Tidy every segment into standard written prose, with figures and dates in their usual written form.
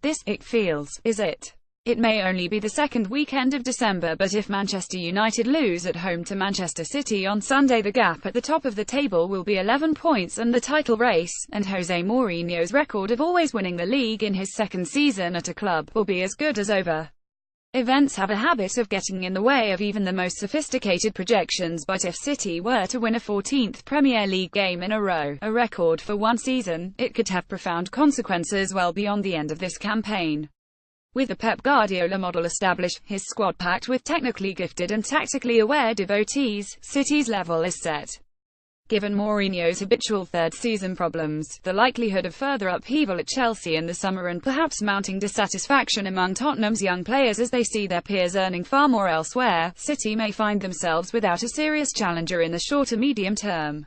This, it feels, is it. It may only be the second weekend of December, but if Manchester United lose at home to Manchester City on Sunday, the gap at the top of the table will be 11 points and the title race, and José Mourinho's record of always winning the league in his second season at a club, will be as good as over. Events have a habit of getting in the way of even the most sophisticated projections, but if City were to win a 14th Premier League game in a row, a record for one season, it could have profound consequences well beyond the end of this campaign. With the Pep Guardiola model established, his squad packed with technically gifted and tactically aware devotees, City's level is set. Given Mourinho's habitual third-season problems, the likelihood of further upheaval at Chelsea in the summer and perhaps mounting dissatisfaction among Tottenham's young players as they see their peers earning far more elsewhere, City may find themselves without a serious challenger in the short to medium term.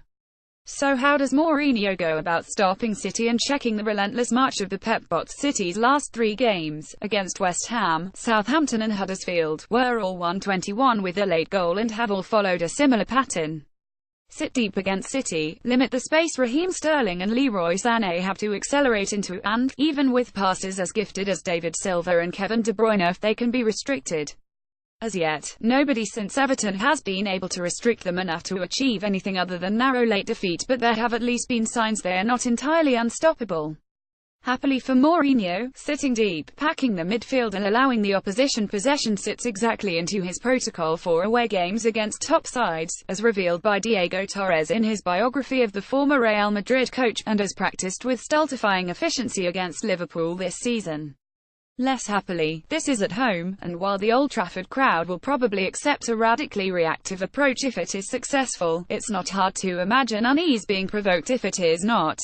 So how does Mourinho go about stopping City and checking the relentless march of the Pep bots? City's last three games, against West Ham, Southampton and Huddersfield, were all 1-21 with a late goal and have all followed a similar pattern. Sit deep against City, limit the space Raheem Sterling and Leroy Sané have to accelerate into, and, even with passes as gifted as David Silva and Kevin De Bruyne, they can be restricted. As yet, nobody since Everton has been able to restrict them enough to achieve anything other than narrow late defeat, but there have at least been signs they are not entirely unstoppable. Happily for Mourinho, sitting deep, packing the midfield and allowing the opposition possession sits exactly into his protocol for away games against top sides, as revealed by Diego Torres in his biography of the former Real Madrid coach, and as practiced with stultifying efficiency against Liverpool this season. Less happily, this is at home, and while the Old Trafford crowd will probably accept a radically reactive approach if it is successful, it's not hard to imagine unease being provoked if it is not.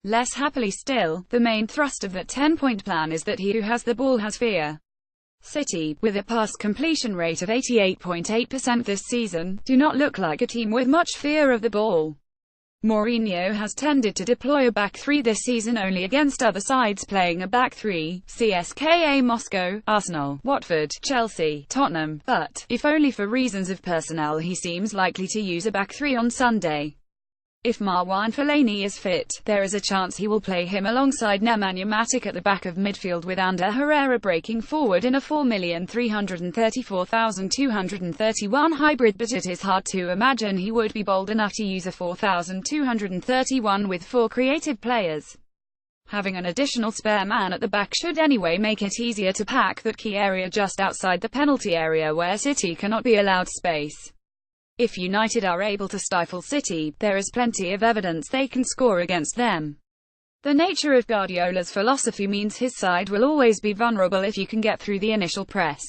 Less happily still, the main thrust of that 10-point plan is that he who has the ball has fear. City, with a pass completion rate of 88.8% this season, do not look like a team with much fear of the ball. Mourinho has tended to deploy a back three this season only against other sides playing a back three, CSKA Moscow, Arsenal, Watford, Chelsea, Tottenham, but, if only for reasons of personnel, he seems likely to use a back three on Sunday. If Marwan Fellaini is fit, there is a chance he will play him alongside Nemanja Matic at the back of midfield, with Ander Herrera breaking forward in a 4,334,231 hybrid, but it is hard to imagine he would be bold enough to use a 4,231 with four creative players. Having an additional spare man at the back should anyway make it easier to pack that key area just outside the penalty area where City cannot be allowed space. If United are able to stifle City, there is plenty of evidence they can score against them. The nature of Guardiola's philosophy means his side will always be vulnerable if you can get through the initial press.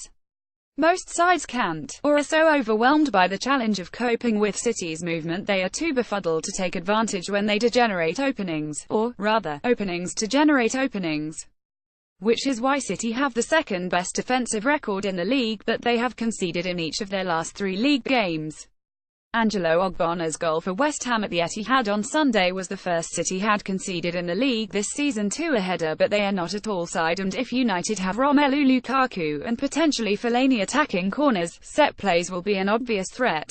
Most sides can't, or are so overwhelmed by the challenge of coping with City's movement they are too befuddled to take advantage when they degenerate openings, or, rather, openings to generate openings. Which is why City have the second best defensive record in the league, but they have conceded in each of their last three league games. Angelo Ogbonna's goal for West Ham at the Etihad on Sunday was the first City had conceded in the league this season to a header, but they are not at all side, and if United have Romelu Lukaku and potentially Fellaini attacking corners, set plays will be an obvious threat.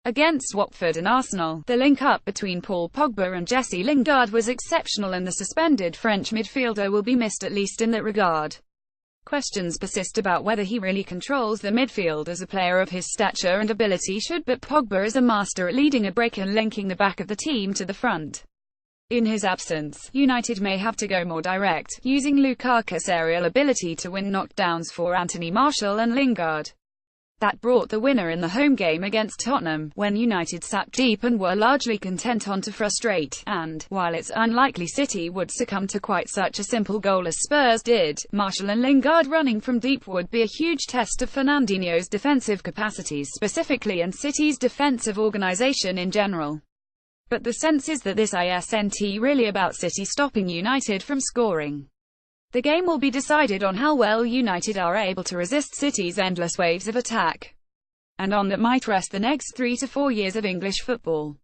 Against Watford and Arsenal, the link-up between Paul Pogba and Jesse Lingard was exceptional, and the suspended French midfielder will be missed at least in that regard. Questions persist about whether he really controls the midfield as a player of his stature and ability should, but Pogba is a master at leading a break and linking the back of the team to the front. In his absence, United may have to go more direct, using Lukaku's aerial ability to win knockdowns for Anthony Martial and Lingard. That brought the winner in the home game against Tottenham, when United sat deep and were largely content on to frustrate, and, while it's unlikely City would succumb to quite such a simple goal as Spurs did, Martial and Lingard running from deep would be a huge test of Fernandinho's defensive capacities specifically and City's defensive organisation in general. But the sense is that this isn't really about City stopping United from scoring. The game will be decided on how well United are able to resist City's endless waves of attack. And on that might rest the next 3 to 4 years of English football.